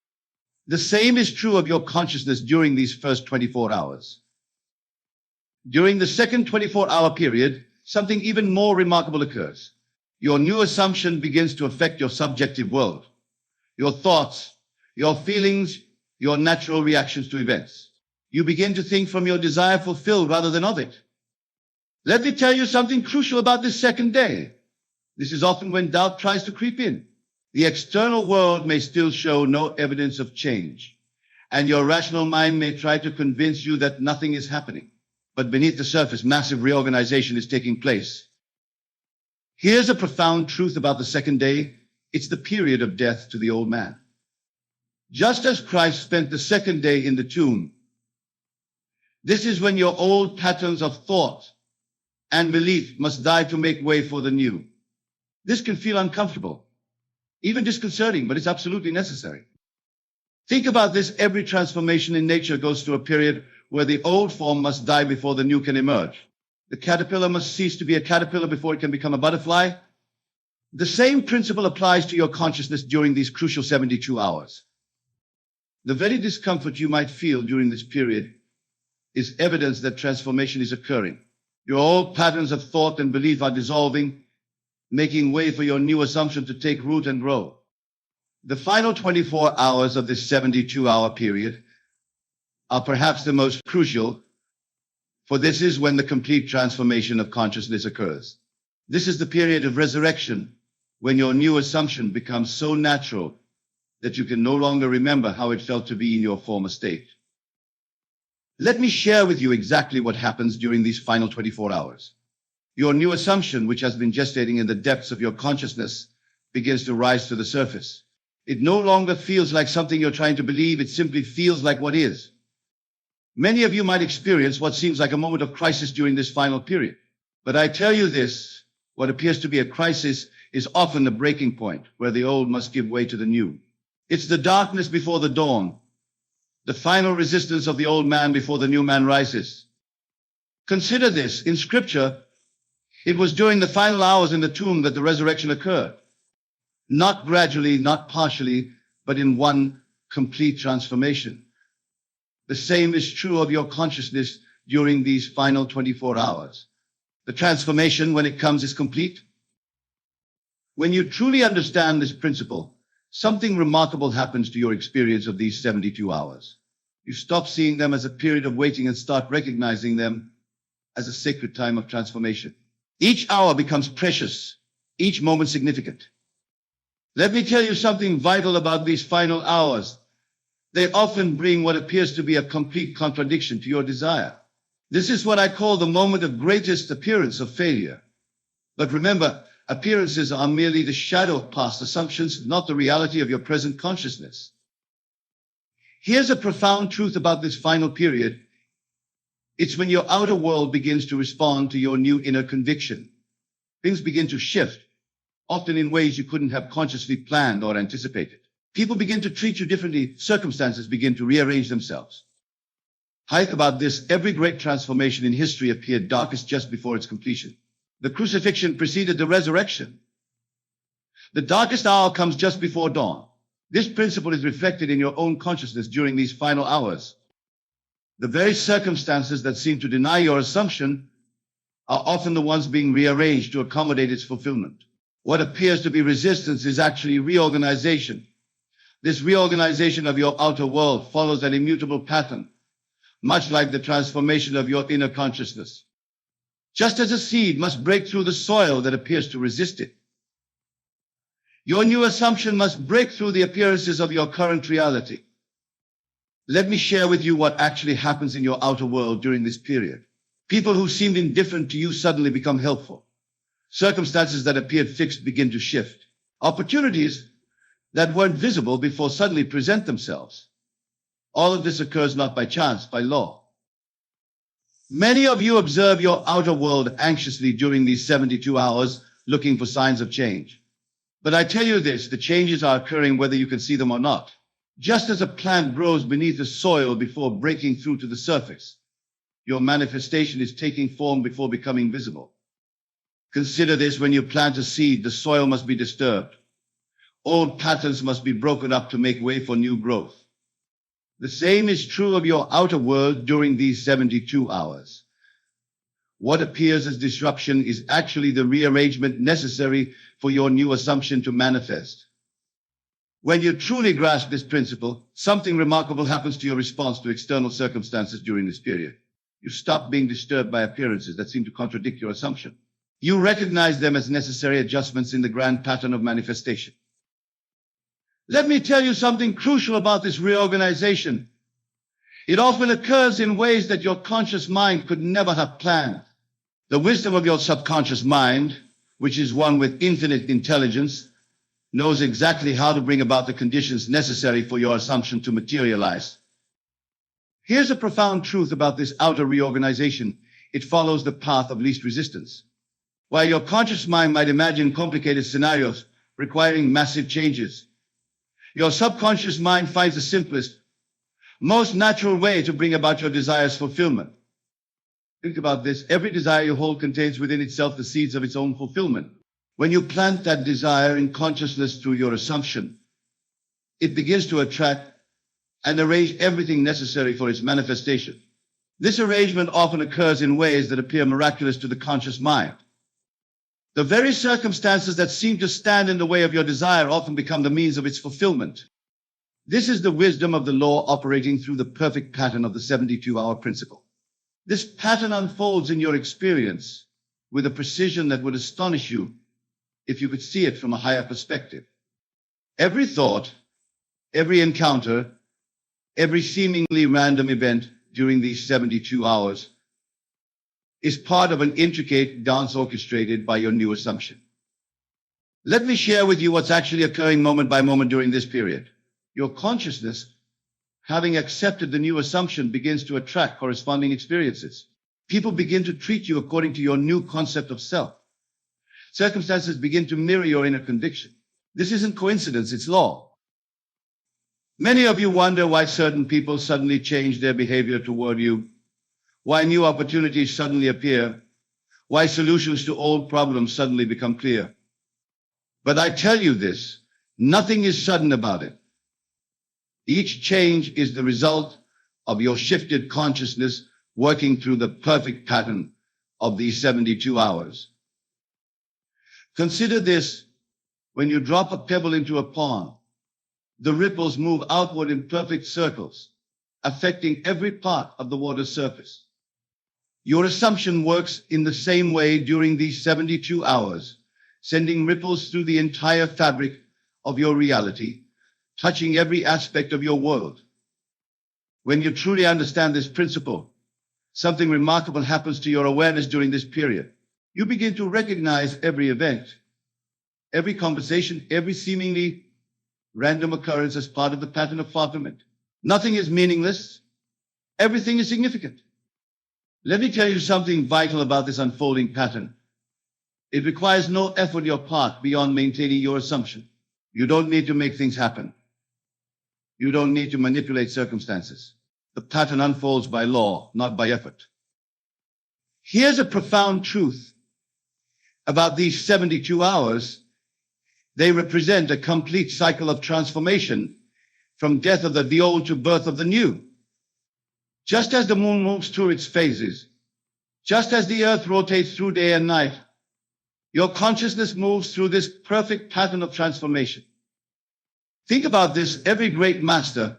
[SPEAKER 1] The same is true of your consciousness during these first 24 hours. During the second 24-hour period, something even more remarkable occurs. Your new assumption begins to affect your subjective world, your thoughts, your feelings, your natural reactions to events. You begin to think from your desire fulfilled rather than of it. Let me tell you something crucial about this second day. This is often when doubt tries to creep in. The external world may still show no evidence of change, and your rational mind may try to convince you that nothing is happening. But beneath the surface, massive reorganization is taking place. Here's a profound truth about the second day. It's the period of death to the old man. Just as Christ spent the second day in the tomb, this is when your old patterns of thought and belief must die to make way for the new. This can feel uncomfortable, even disconcerting, but it's absolutely necessary. Think about this: every transformation in nature goes through a period where the old form must die before the new can emerge. The caterpillar must cease to be a caterpillar before it can become a butterfly. The same principle applies to your consciousness during these crucial 72 hours. The very discomfort you might feel during this period is evidence that transformation is occurring. Your old patterns of thought and belief are dissolving, making way for your new assumption to take root and grow. The final 24 hours of this 72-hour period are perhaps the most crucial, for this is when the complete transformation of consciousness occurs. This is the period of resurrection, when your new assumption becomes so natural that you can no longer remember how it felt to be in your former state. Let me share with you exactly what happens during these final 24 hours. Your new assumption, which has been gestating in the depths of your consciousness, begins to rise to the surface. It no longer feels like something you're trying to believe, it simply feels like what is. Many of you might experience what seems like a moment of crisis during this final period. But I tell you this: what appears to be a crisis is often a breaking point where the old must give way to the new. It's the darkness before the dawn, the final resistance of the old man before the new man rises. Consider this: in Scripture, it was during the final hours in the tomb that the resurrection occurred. Not gradually, not partially, but in one complete transformation. The same is true of your consciousness during these final 24 hours. The transformation, when it comes, is complete. When you truly understand this principle, something remarkable happens to your experience of these 72 hours. You stop seeing them as a period of waiting and start recognizing them as a sacred time of transformation. Each hour becomes precious, each moment significant. Let me tell you something vital about these final hours. They often bring what appears to be a complete contradiction to your desire. This is what I call the moment of greatest appearance of failure. But remember, appearances are merely the shadow of past assumptions, not the reality of your present consciousness. Here's a profound truth about this final period. It's when your outer world begins to respond to your new inner conviction. Things begin to shift, often in ways you couldn't have consciously planned or anticipated. People begin to treat you differently. Circumstances begin to rearrange themselves. Think about this: every great transformation in history appeared darkest just before its completion. The crucifixion preceded the resurrection. The darkest hour comes just before dawn. This principle is reflected in your own consciousness during these final hours. The very circumstances that seem to deny your assumption are often the ones being rearranged to accommodate its fulfillment. What appears to be resistance is actually reorganization. This reorganization of your outer world follows an immutable pattern, much like the transformation of your inner consciousness. Just as a seed must break through the soil that appears to resist it, your new assumption must break through the appearances of your current reality. Let me share with you what actually happens in your outer world during this period. People who seemed indifferent to you suddenly become helpful. Circumstances that appeared fixed begin to shift. Opportunities that weren't visible before suddenly present themselves. All of this occurs not by chance, by law. Many of you observe your outer world anxiously during these 72 hours, looking for signs of change. But I tell you this, the changes are occurring whether you can see them or not. Just as a plant grows beneath the soil before breaking through to the surface, your manifestation is taking form before becoming visible. Consider this: when you plant a seed, the soil must be disturbed. Old patterns must be broken up to make way for new growth. The same is true of your outer world during these 72 hours. What appears as disruption is actually the rearrangement necessary for your new assumption to manifest. When you truly grasp this principle, something remarkable happens to your response to external circumstances during this period. You stop being disturbed by appearances that seem to contradict your assumption. You recognize them as necessary adjustments in the grand pattern of manifestation. Let me tell you something crucial about this reorganization. It often occurs in ways that your conscious mind could never have planned. The wisdom of your subconscious mind, which is one with infinite intelligence, knows exactly how to bring about the conditions necessary for your assumption to materialize. Here's a profound truth about this outer reorganization. It follows the path of least resistance. While your conscious mind might imagine complicated scenarios requiring massive changes, your subconscious mind finds the simplest, most natural way to bring about your desire's fulfillment. Think about this. Every desire you hold contains within itself the seeds of its own fulfillment. When you plant that desire in consciousness through your assumption, it begins to attract and arrange everything necessary for its manifestation. This arrangement often occurs in ways that appear miraculous to the conscious mind. The very circumstances that seem to stand in the way of your desire often become the means of its fulfillment. This is the wisdom of the law operating through the perfect pattern of the 72-hour principle. This pattern unfolds in your experience with a precision that would astonish you if you could see it from a higher perspective. Every thought, every encounter, every seemingly random event during these 72 hours is part of an intricate dance orchestrated by your new assumption. Let me share with you what's actually occurring moment by moment during this period. Your consciousness, having accepted the new assumption, begins to attract corresponding experiences. People begin to treat you according to your new concept of self. Circumstances begin to mirror your inner conviction. This isn't coincidence, it's law. Many of you wonder why certain people suddenly change their behavior toward you, why new opportunities suddenly appear, why solutions to old problems suddenly become clear. But I tell you this, nothing is sudden about it. Each change is the result of your shifted consciousness working through the perfect pattern of these 72 hours. Consider this: when you drop a pebble into a pond, the ripples move outward in perfect circles, affecting every part of the water's surface. Your assumption works in the same way during these 72 hours, sending ripples through the entire fabric of your reality, touching every aspect of your world. When you truly understand this principle, something remarkable happens to your awareness during this period. You begin to recognize every event, every conversation, every seemingly random occurrence as part of the pattern of fulfillment. Nothing is meaningless. Everything is significant. Let me tell you something vital about this unfolding pattern. It requires no effort on your part beyond maintaining your assumption. You don't need to make things happen. You don't need to manipulate circumstances. The pattern unfolds by law, not by effort. Here's a profound truth about these 72 hours. They represent a complete cycle of transformation, from death of the old to birth of the new. Just as the moon moves through its phases, just as the earth rotates through day and night, your consciousness moves through this perfect pattern of transformation. Think about this. Every great master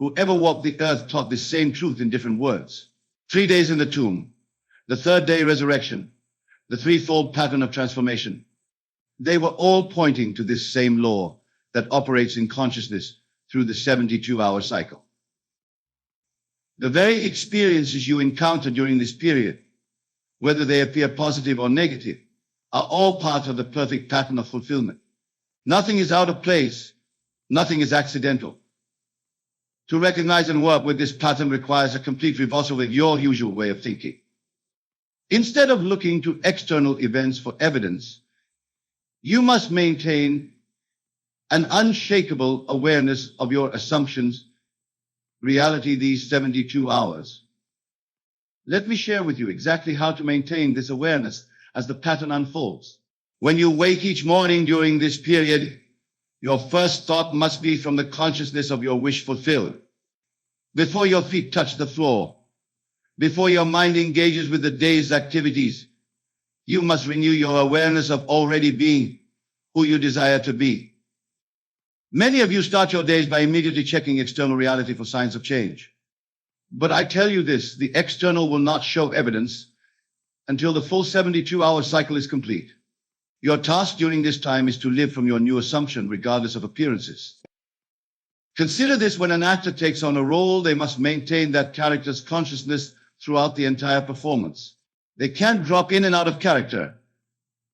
[SPEAKER 1] who ever walked the earth taught this same truth in different words. 3 days in the tomb, the third day resurrection, the threefold pattern of transformation. They were all pointing to this same law that operates in consciousness through the 72-hour cycle. The very experiences you encounter during this period, whether they appear positive or negative, are all part of the perfect pattern of fulfillment. Nothing is out of place. Nothing is accidental. To recognize and work with this pattern requires a complete reversal with your usual way of thinking. Instead of looking to external events for evidence, you must maintain an unshakable awareness of your assumptions, reality these 72 hours. Let me share with you exactly how to maintain this awareness as the pattern unfolds. When you wake each morning during this period, your first thought must be from the consciousness of your wish fulfilled. Before your feet touch the floor, before your mind engages with the day's activities, you must renew your awareness of already being who you desire to be. Many of you start your days by immediately checking external reality for signs of change. But I tell you this, the external will not show evidence until the full 72-hour cycle is complete. Your task during this time is to live from your new assumption, regardless of appearances. Consider this: when an actor takes on a role, they must maintain that character's consciousness throughout the entire performance. They can't drop in and out of character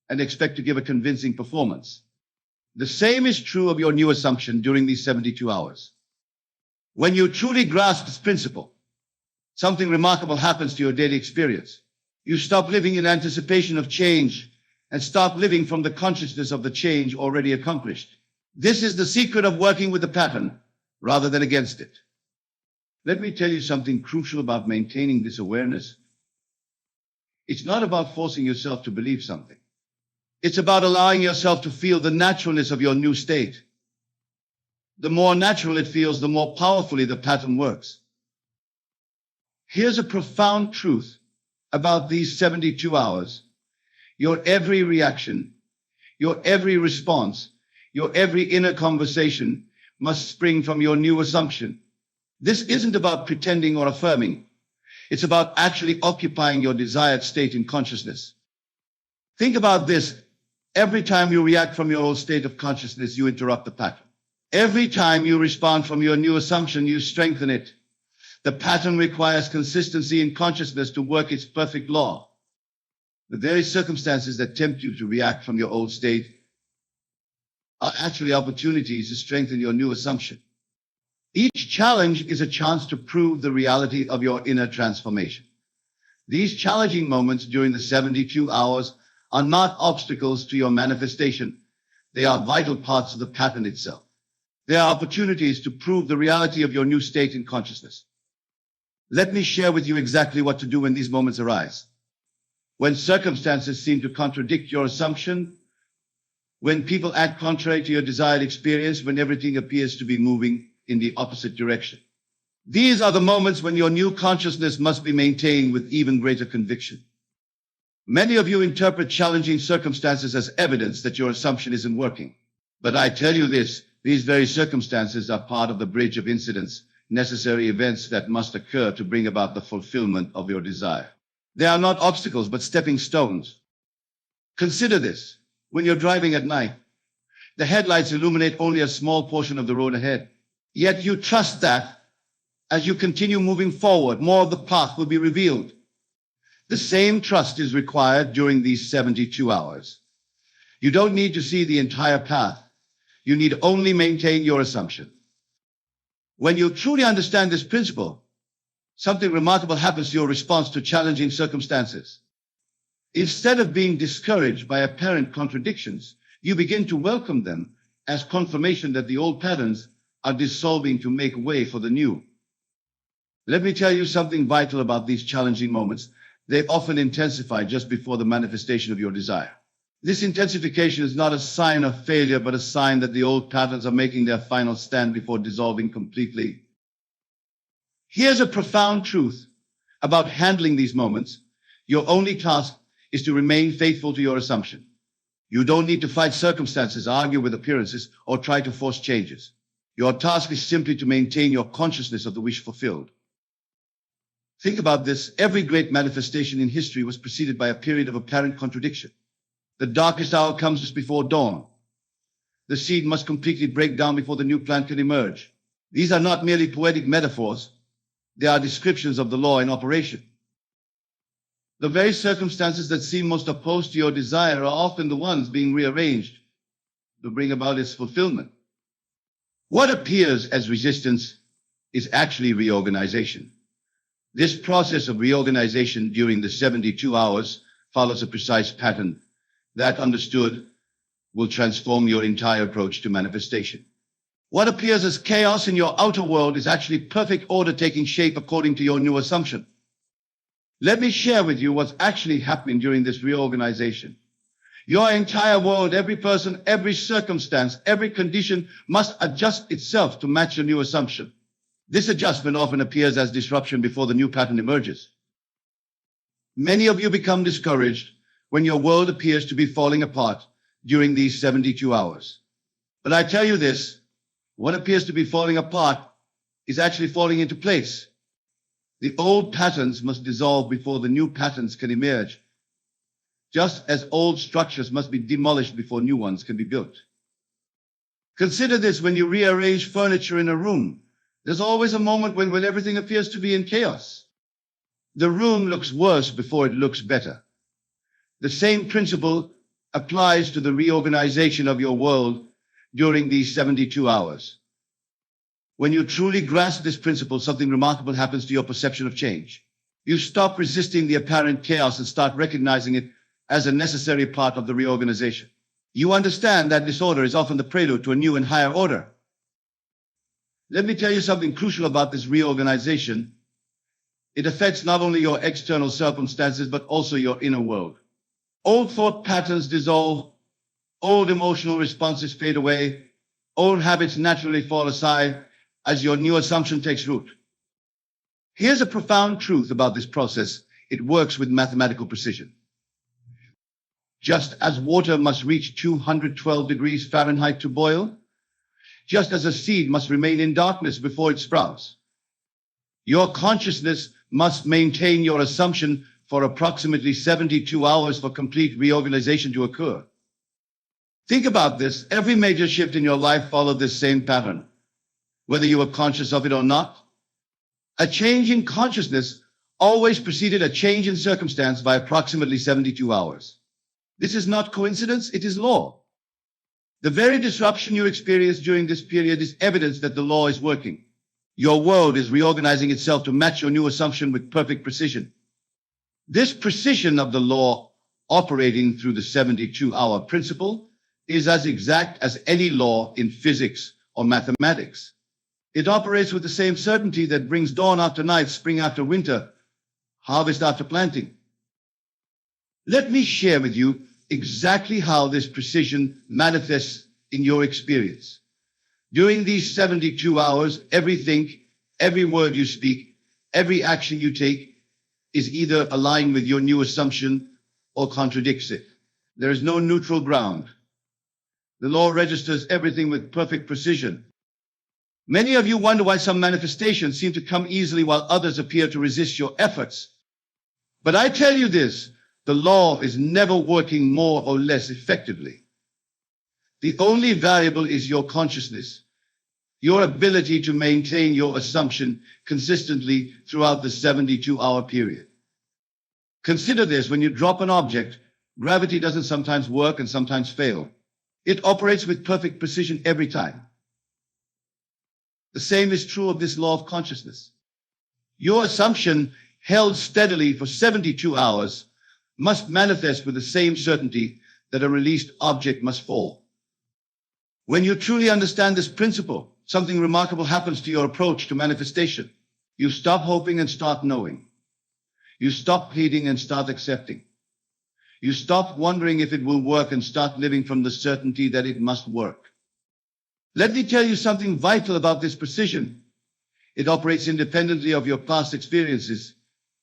[SPEAKER 1] and expect to give a convincing performance. The same is true of your new assumption during these 72 hours. When you truly grasp this principle, something remarkable happens to your daily experience. You stop living in anticipation of change and start living from the consciousness of the change already accomplished. This is the secret of working with the pattern rather than against it. Let me tell you something crucial about maintaining this awareness. It's not about forcing yourself to believe something. It's about allowing yourself to feel the naturalness of your new state. The more natural it feels, the more powerfully the pattern works. Here's a profound truth about these 72 hours. Your every reaction, your every response, your every inner conversation must spring from your new assumption. This isn't about pretending or affirming. It's about actually occupying your desired state in consciousness. Think about this. Every time you react from your old state of consciousness, you interrupt the pattern. Every time you respond from your new assumption, you strengthen it. The pattern requires consistency in consciousness to work its perfect law. The very circumstances that tempt you to react from your old state are actually opportunities to strengthen your new assumption. Each challenge is a chance to prove the reality of your inner transformation. These challenging moments during the 72 hours are not obstacles to your manifestation. They are vital parts of the pattern itself. They are opportunities to prove the reality of your new state in consciousness. Let me share with you exactly what to do when these moments arise. When circumstances seem to contradict your assumption, when people act contrary to your desired experience, when everything appears to be moving in the opposite direction. These are the moments when your new consciousness must be maintained with even greater conviction. Many of you interpret challenging circumstances as evidence that your assumption isn't working. But I tell you this, these very circumstances are part of the bridge of incidents, necessary events that must occur to bring about the fulfillment of your desire. They are not obstacles, but stepping stones. Consider this. When you're driving at night, the headlights illuminate only a small portion of the road ahead. Yet you trust that as you continue moving forward, more of the path will be revealed. The same trust is required during these 72 hours. You don't need to see the entire path. You need only maintain your assumption. When you truly understand this principle, something remarkable happens to your response to challenging circumstances. Instead of being discouraged by apparent contradictions, you begin to welcome them as confirmation that the old patterns are dissolving to make way for the new. Let me tell you something vital about these challenging moments. They often intensify just before the manifestation of your desire. This intensification is not a sign of failure, but a sign that the old patterns are making their final stand before dissolving completely. Here's a profound truth about handling these moments. Your only task is to remain faithful to your assumption. You don't need to fight circumstances, argue with appearances, or try to force changes. Your task is simply to maintain your consciousness of the wish fulfilled. Think about this. Every great manifestation in history was preceded by a period of apparent contradiction. The darkest hour comes just before dawn. The seed must completely break down before the new plant can emerge. These are not merely poetic metaphors. They are descriptions of the law in operation. The very circumstances that seem most opposed to your desire are often the ones being rearranged to bring about its fulfillment. What appears as resistance is actually reorganization. This process of reorganization during the 72 hours follows a precise pattern that, understood, will transform your entire approach to manifestation. What appears as chaos in your outer world is actually perfect order taking shape according to your new assumption. Let me share with you what's actually happening during this reorganization. Your entire world, every person, every circumstance, every condition must adjust itself to match your new assumption. This adjustment often appears as disruption before the new pattern emerges. Many of you become discouraged when your world appears to be falling apart during these 72 hours. But I tell you this, what appears to be falling apart is actually falling into place. The old patterns must dissolve before the new patterns can emerge, just as old structures must be demolished before new ones can be built. Consider this when you rearrange furniture in a room. There's always a moment when everything appears to be in chaos. The room looks worse before it looks better. The same principle applies to the reorganization of your world during these 72 hours. When you truly grasp this principle, something remarkable happens to your perception of change. You stop resisting the apparent chaos and start recognizing it as a necessary part of the reorganization. You understand that disorder is often the prelude to a new and higher order. Let me tell you something crucial about this reorganization. It affects not only your external circumstances, but also your inner world. Old thought patterns dissolve, old emotional responses fade away, old habits naturally fall aside as your new assumption takes root. Here's a profound truth about this process. It works with mathematical precision. Just as water must reach 212 degrees Fahrenheit to boil, just as a seed must remain in darkness before it sprouts, your consciousness must maintain your assumption for approximately 72 hours for complete reorganization to occur. Think about this. Every major shift in your life followed this same pattern, whether you were conscious of it or not. A change in consciousness always preceded a change in circumstance by approximately 72 hours. This is not coincidence, it is law. The very disruption you experience during this period is evidence that the law is working. Your world is reorganizing itself to match your new assumption with perfect precision. This precision of the law operating through the 72-hour principle is as exact as any law in physics or mathematics. It operates with the same certainty that brings dawn after night, spring after winter, harvest after planting. Let me share with you exactly how this precision manifests in your experience. During these 72 hours, everything, every word you speak, every action you take is either aligned with your new assumption or contradicts it. There is no neutral ground. The law registers everything with perfect precision. Many of you wonder why some manifestations seem to come easily while others appear to resist your efforts. But I tell you this, the law is never working more or less effectively. The only variable is your consciousness, your ability to maintain your assumption consistently throughout the 72-hour period. Consider this, when you drop an object, gravity doesn't sometimes work and sometimes fail. It operates with perfect precision every time. The same is true of this law of consciousness. Your assumption held steadily for 72 hours must manifest with the same certainty that a released object must fall. When you truly understand this principle, something remarkable happens to your approach to manifestation. You stop hoping and start knowing. You stop pleading and start accepting. You stop wondering if it will work and start living from the certainty that it must work. Let me tell you something vital about this precision. It operates independently of your past experiences,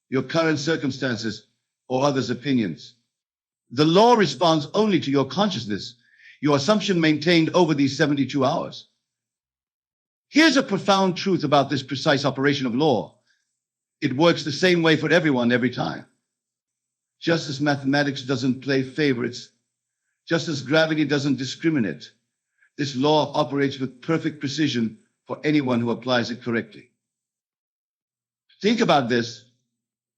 [SPEAKER 1] your current circumstances, or others' opinions. The law responds only to your consciousness, your assumption maintained over these 72 hours. Here's a profound truth about this precise operation of law. It works the same way for everyone every time. Just as mathematics doesn't play favorites, just as gravity doesn't discriminate, this law operates with perfect precision for anyone who applies it correctly. Think about this.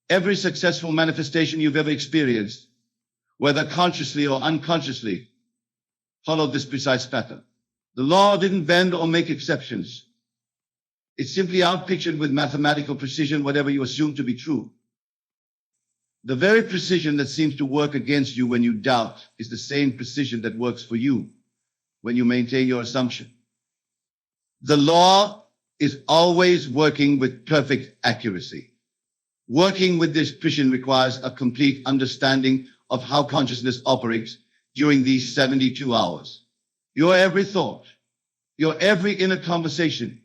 [SPEAKER 1] Every successful manifestation you've ever experienced, whether consciously or unconsciously, followed this precise pattern. The law didn't bend or make exceptions. It simply outpictured with mathematical precision whatever you assumed to be true. The very precision that seems to work against you when you doubt is the same precision that works for you when you maintain your assumption. The law is always working with perfect accuracy. Working with this precision requires a complete understanding of how consciousness operates during these 72 hours. Your every thought, your every inner conversation,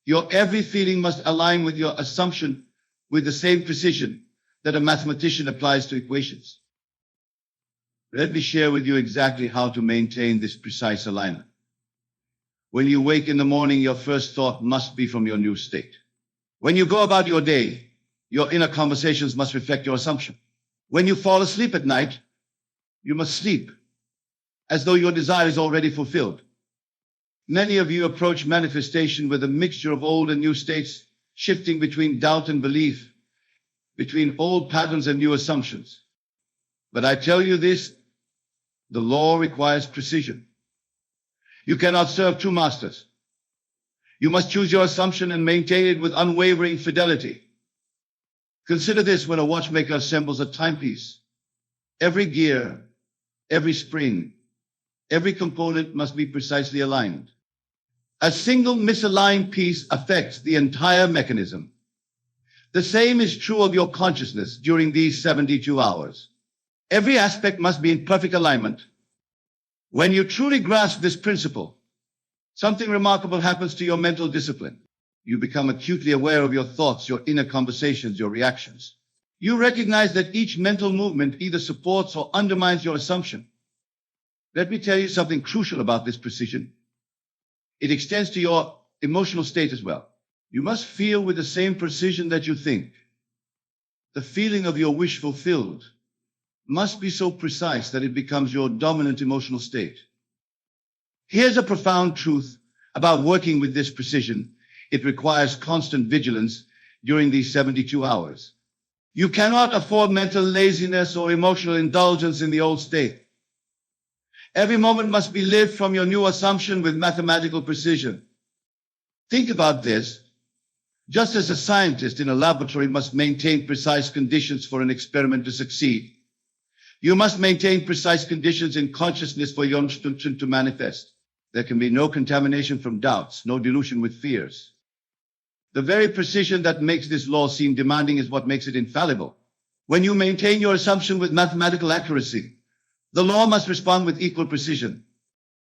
[SPEAKER 1] your every feeling must align with your assumption with the same precision that a mathematician applies to equations. Let me share with you exactly how to maintain this precise alignment. When you wake in the morning, your first thought must be from your new state. When you go about your day, your inner conversations must reflect your assumption. When you fall asleep at night, you must sleep as though your desire is already fulfilled. Many of you approach manifestation with a mixture of old and new states, shifting between doubt and belief, between old patterns and new assumptions. But I tell you this, the law requires precision. You cannot serve two masters. You must choose your assumption and maintain it with unwavering fidelity. Consider this when a watchmaker assembles a timepiece. Every gear, every spring, every component must be precisely aligned. A single misaligned piece affects the entire mechanism. The same is true of your consciousness during these 72 hours. Every aspect must be in perfect alignment. When you truly grasp this principle, something remarkable happens to your mental discipline. You become acutely aware of your thoughts, your inner conversations, your reactions. You recognize that each mental movement either supports or undermines your assumption. Let me tell you something crucial about this precision. It extends to your emotional state as well. You must feel with the same precision that you think. The feeling of your wish fulfilled must be so precise that it becomes your dominant emotional state. Here's a profound truth about working with this precision. It requires constant vigilance during these 72 hours. You cannot afford mental laziness or emotional indulgence in the old state. Every moment must be lived from your new assumption with mathematical precision. Think about this. Just as a scientist in a laboratory must maintain precise conditions for an experiment to succeed, you must maintain precise conditions in consciousness for your assumption to manifest. There can be no contamination from doubts, no dilution with fears. The very precision that makes this law seem demanding is what makes it infallible. When you maintain your assumption with mathematical accuracy, the law must respond with equal precision.